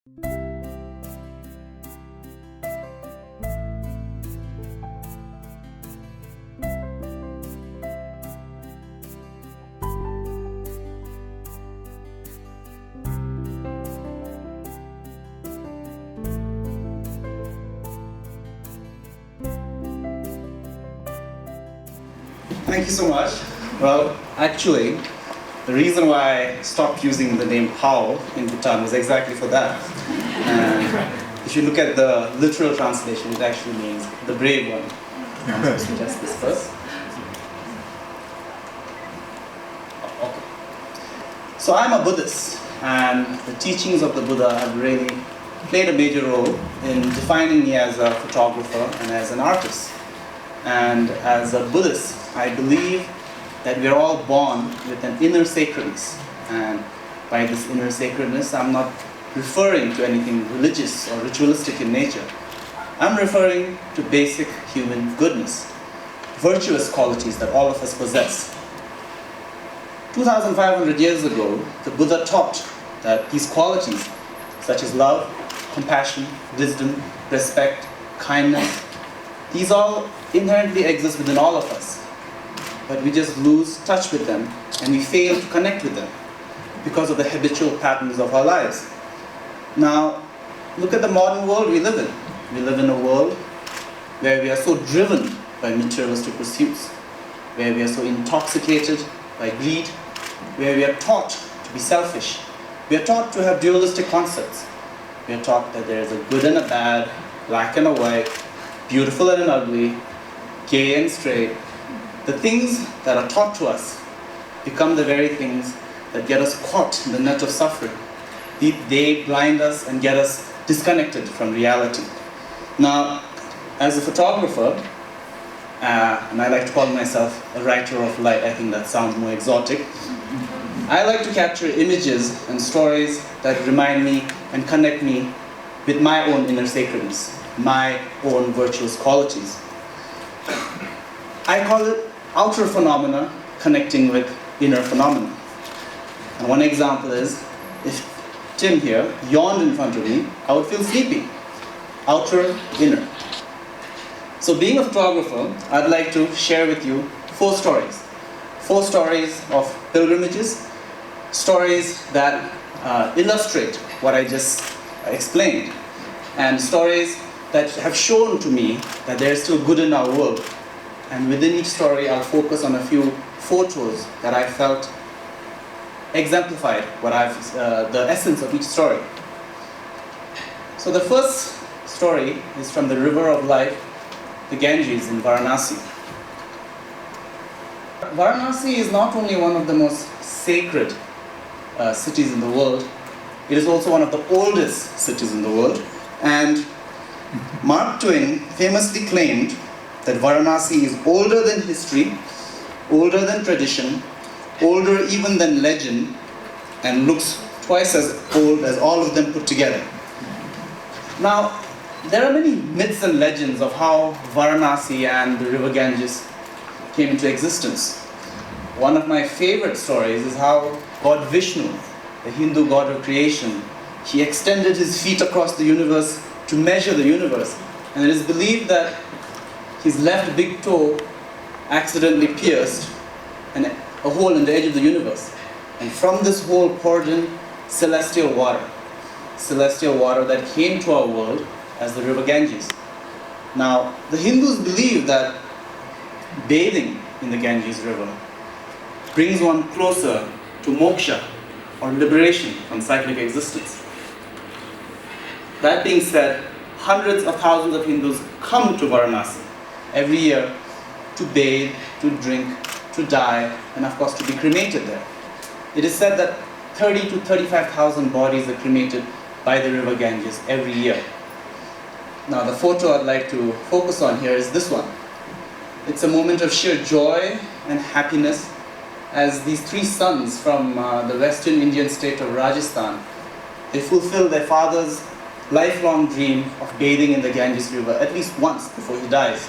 Thank you so much. Well, actually, the reason why I stopped using the name Pawo in Bhutan was exactly for that. And if you look at the literal translation, it actually means the brave one. I'm supposed to test this first. Okay. So I'm a Buddhist, and the teachings of the Buddha have really played a major role in defining me as a photographer and as an artist. And as a Buddhist, I believe that we are all born with an inner sacredness. And by this inner sacredness, I'm not referring to anything religious or ritualistic in nature. I'm referring to basic human goodness, virtuous qualities that all of us possess. 2,500 years ago, the Buddha taught that these qualities, such as love, compassion, wisdom, respect, kindness, these all inherently exist within all of us. But we just lose touch with them and we fail to connect with them because of the habitual patterns of our lives. Now, look at the modern world we live in. We live in a world where we are so driven by materialistic pursuits, where we are so intoxicated by greed, where we are taught to be selfish. We are taught to have dualistic concepts. We are taught that there is a good and a bad, black and a white, beautiful and an ugly, gay and straight. The things that are taught to us become the very things that get us caught in the net of suffering. They blind us and get us disconnected from reality. Now, as a photographer, and I like to call myself a writer of light, I think that sounds more exotic. I like to capture images and stories that remind me and connect me with my own inner sacredness, my own virtuous qualities. I call it outer phenomena connecting with inner phenomena. And one example is, if Tim here yawned in front of me, I would feel sleepy. Outer, inner. So being a photographer, I'd like to share with you 4 stories. 4 stories of pilgrimages, stories that illustrate what I just explained, and stories that have shown to me that there is still good in our world. And within each story, I'll focus on a few photos that I felt exemplified the essence of each story. So the first story is from the river of life, the Ganges in Varanasi. Varanasi is not only one of the most sacred cities in the world, it is also one of the oldest cities in the world. And Mark Twain famously claimed that Varanasi is older than history, older than tradition, older even than legend, and looks twice as old as all of them put together. Now, there are many myths and legends of how Varanasi and the river Ganges came into existence. One of my favorite stories is how God Vishnu, the Hindu god of creation, he extended his feet across the universe to measure the universe. And it is believed that his left big toe accidentally pierced a hole in the edge of the universe. And from this hole poured in celestial water that came to our world as the river Ganges. Now, the Hindus believe that bathing in the Ganges river brings one closer to moksha, or liberation from cyclic existence. That being said, hundreds of thousands of Hindus come to Varanasi every year to bathe, to drink, to die, and of course to be cremated there. It is said that 30 to 35,000 bodies are cremated by the river Ganges every year. Now the photo I'd like to focus on here is this one. It's a moment of sheer joy and happiness as these 3 sons from the western Indian state of Rajasthan, they fulfill their father's lifelong dream of bathing in the Ganges river at least once before he dies.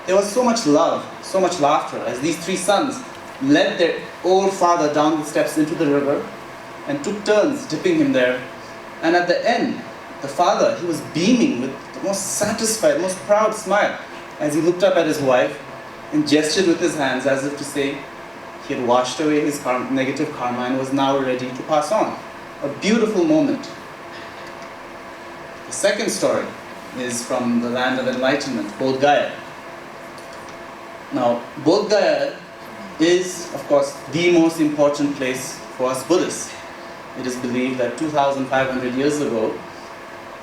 There was so much love, so much laughter as these 3 sons led their old father down the steps into the river and took turns dipping him there And at the end, the father, he was beaming with the most satisfied, most proud smile as he looked up at his wife and gestured with his hands as if to say he had washed away his negative karma and was now ready to pass on. A beautiful moment. The second story is from the land of enlightenment, Bodhgaya. Now, Bodhgaya is, of course, the most important place for us Buddhists. It is believed that 2,500 years ago,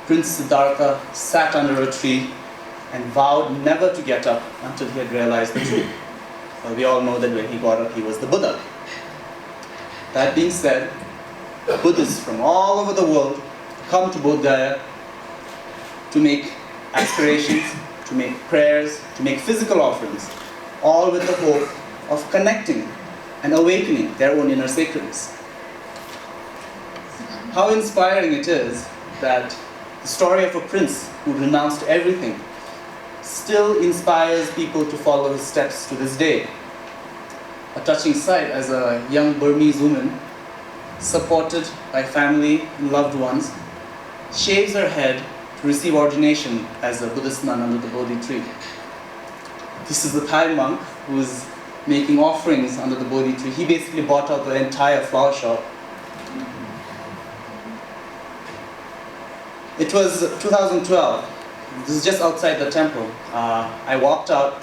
Prince Siddhartha sat under a tree and vowed never to get up until he had realized the truth. Well, we all know that when he got up, he was the Buddha. That being said, Buddhists from all over the world come to Bodhgaya to make aspirations, to make prayers, to make physical offerings, all with the hope of connecting and awakening their own inner sacredness. How inspiring it is that the story of a prince who renounced everything still inspires people to follow his steps to this day. A touching sight as a young Burmese woman, supported by family and loved ones, shaves her head to receive ordination as a Buddhist nun under the Bodhi tree. This is the Thai monk who is making offerings under the Bodhi tree. He basically bought out the entire flower shop. It was 2012. This is just outside the temple. I walked out.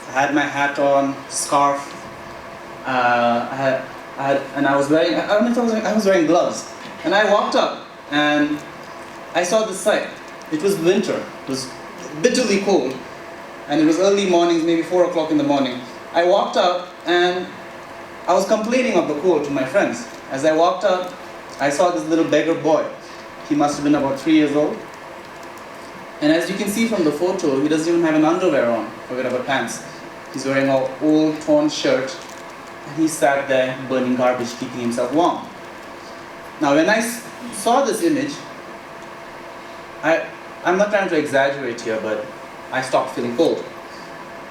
I had my hat on, scarf. I was wearing. I don't know if I was wearing gloves. And I walked up, and I saw this sight. It was winter. It was bitterly cold, and it was early mornings, maybe 4 o'clock in the morning. I walked out, and I was complaining of the cold to my friends. As I walked out, I saw this little beggar boy. He must have been about 3 years old. And as you can see from the photo, he doesn't even have an underwear on, forget about pants. He's wearing an old torn shirt, and he sat there burning garbage, keeping himself warm. Now when I saw this image, I'm not trying to exaggerate here, but I stopped feeling cold.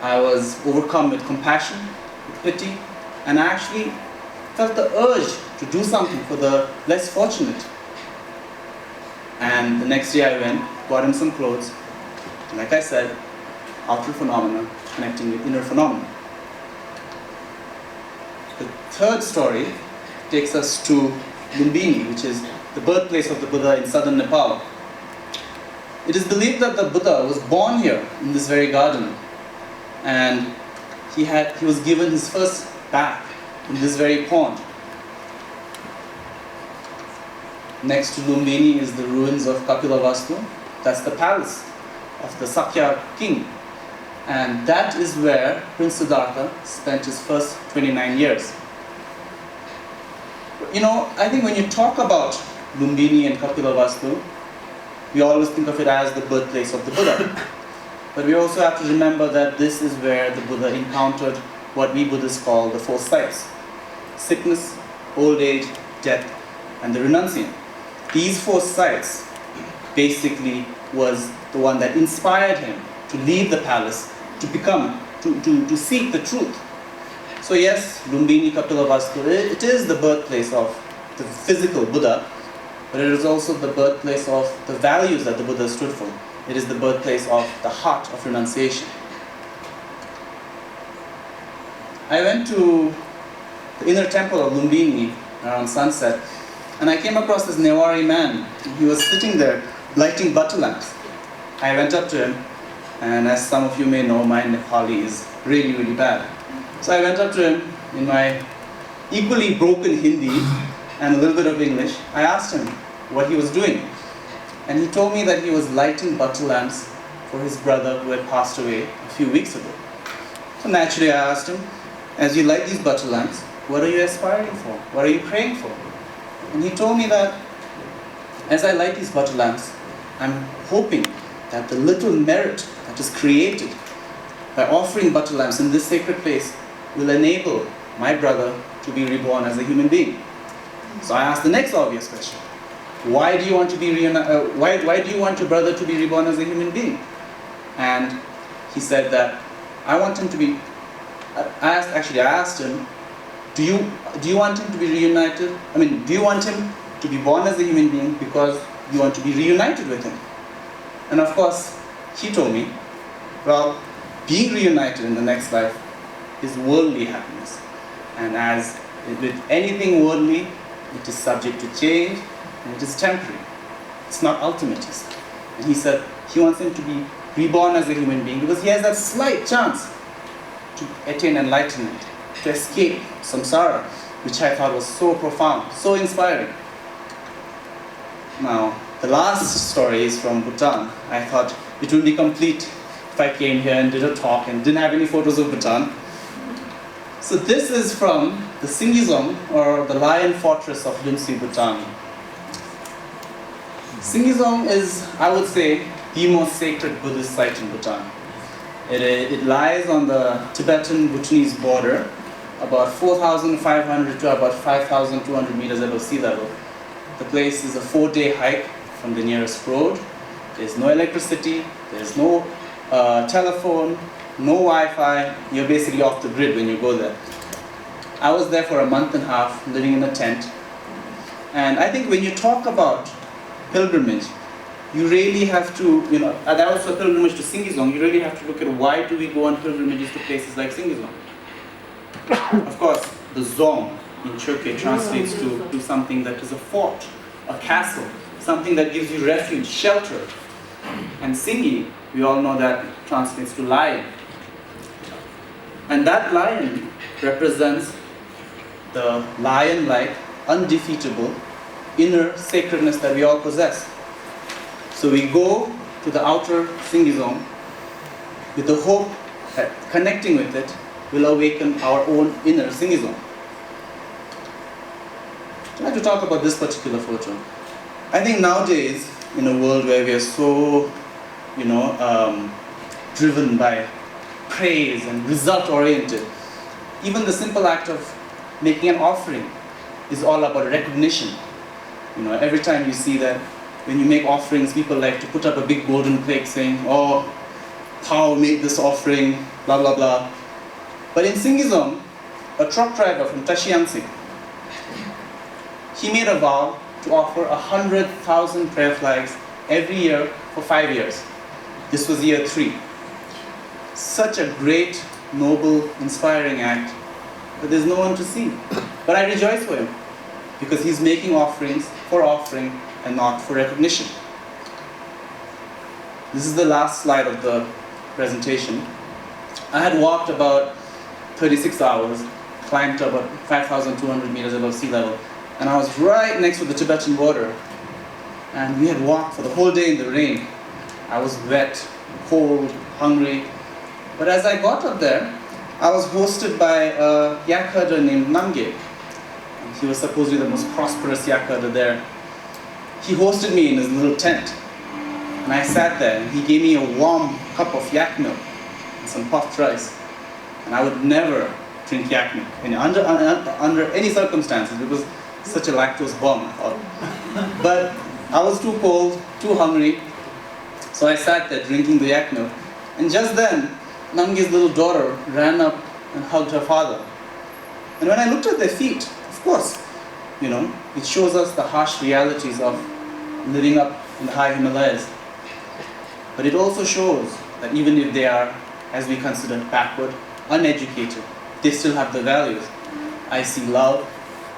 I was overcome with compassion, with pity, and I actually felt the urge to do something for the less fortunate. And the next day I went, bought him some clothes, and like I said, outer phenomena connecting with inner phenomena. The third story takes us to Lumbini, which is the birthplace of the Buddha in southern Nepal. It is believed that the Buddha was born here in this very garden, and he was given his first bath in this very pond. Next to Lumbini is the ruins of Kapilavastu. That's the palace of the Sakya king. And that is where Prince Siddhartha spent his first 29 years. You know, I think when you talk about Lumbini and Kapilavastu, we always think of it as the birthplace of the Buddha. But we also have to remember that this is where the Buddha encountered what we Buddhists call the four sights: sickness, old age, death, and the renunciant. These four sights basically was the one that inspired him to leave the palace, to seek the truth. So yes, Lumbini Kapilavastu, it is the birthplace of the physical Buddha, but it is also the birthplace of the values that the Buddha stood for. It is the birthplace of the heart of renunciation. I went to the inner temple of Lumbini around sunset, and I came across this Newari man. He was sitting there lighting butter lamps. I went up to him, and as some of you may know, my Nepali is really, really bad. So I went up to him in my equally broken Hindi and a little bit of English. I asked him what he was doing. And he told me that he was lighting butter lamps for his brother who had passed away a few weeks ago. So naturally I asked him, as you light these butter lamps, what are you aspiring for? What are you praying for? And he told me that as I light these butter lamps, I'm hoping that the little merit that is created by offering butter lamps in this sacred place will enable my brother to be reborn as a human being. So I asked the next obvious question. Why do you want to be why do you want your brother to be reborn as a human being? And he said that I want him to be. I asked him, do you want him to be reunited? Do you want him to be born as a human being because you want to be reunited with him. And of course, he told me, well, being reunited in the next life is worldly happiness. And as with anything worldly, it is subject to change and it is temporary. It's not ultimate, he said. And he said he wants him to be reborn as a human being because he has that slight chance to attain enlightenment, to escape samsara, which I thought was so profound, so inspiring. Now, the last story is from Bhutan. I thought it would be complete if I came here and did a talk and didn't have any photos of Bhutan. So this is from the Singizong, or the Lion Fortress of Limsi, Bhutan. Singizong is, I would say, the most sacred Buddhist site in Bhutan. It lies on the Tibetan-Bhutanese border, about 4,500 to about 5,200 meters above sea level. The place is a 4-day hike from the nearest road. There's no electricity, there's no telephone, no Wi-Fi. You're basically off the grid when you go there. I was there for a month and a half, living in a tent. And I think when you talk about pilgrimage, you really have to, that was a pilgrimage to Singizong, you really have to look at why do we go on pilgrimages to places like Singizong. Of course, the Zong in Chökyi translates to something that is a fort, a castle, something that gives you refuge, shelter. And Singi, we all know that translates to lion. And that lion represents the lion-like, undefeatable, inner sacredness that we all possess. So we go to the outer Singizong with the hope that connecting with it will awaken our own inner Singizong. I'd like to talk about this particular photo. I think nowadays, in a world where we are so, driven by praise and result-oriented, even the simple act of making an offering is all about recognition. Every time you see that, when you make offerings, people like to put up a big golden plate saying, oh, Pawo made this offering, blah, blah, blah. But in Singizong, a truck driver from Tashiangsi, he made a vow to offer 100,000 prayer flags every year for 5 years. This was year 3. Such a great, noble, inspiring act, but there's no one to see. But I rejoice for him, because he's making offerings for offering and not for recognition. This is the last slide of the presentation. I had walked about 36 hours, climbed to about 5,200 meters above sea level, and I was right next to the Tibetan border. And we had walked for the whole day in the rain. I was wet, cold, hungry. But as I got up there, I was hosted by a yak herder named Namge. He was supposedly the most prosperous yak herder there. He hosted me in his little tent. And I sat there, and he gave me a warm cup of yak milk and some puffed rice. And I would never drink yak milk under any circumstances, because such a lactose bomb, I thought. But I was too cold, too hungry, so I sat there drinking the yak milk. And just then, Namge's little daughter ran up and hugged her father. And when I looked at their feet, of course, it shows us the harsh realities of living up in the high Himalayas. But it also shows that even if they are, as we consider, backward, uneducated, they still have the values. I see love,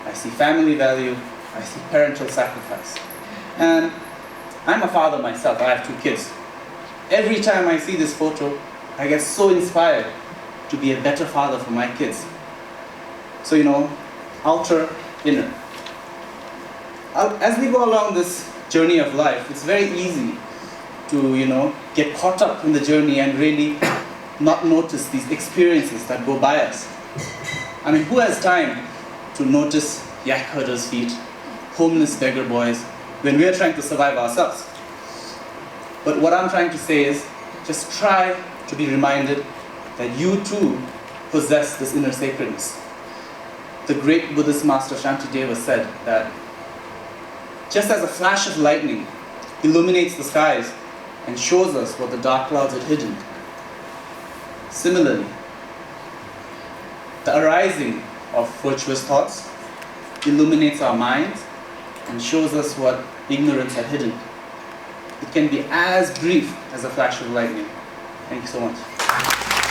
I see family value, I see parental sacrifice. And I'm a father myself, I have 2 kids. Every time I see this photo, I get so inspired to be a better father for my kids. So, outer, inner. As we go along this journey of life, it's very easy to, get caught up in the journey and really not notice these experiences that go by us. I mean, who has time to notice yak herders' feet, homeless beggar boys, when we are trying to survive ourselves? But what I'm trying to say is, just try to be reminded that you too possess this inner sacredness. The great Buddhist master Shantideva said that just as a flash of lightning illuminates the skies and shows us what the dark clouds had hidden, similarly, the arising of virtuous thoughts illuminates our minds and shows us what ignorance are hidden. It can be as brief as a flash of lightning. Thank you so much.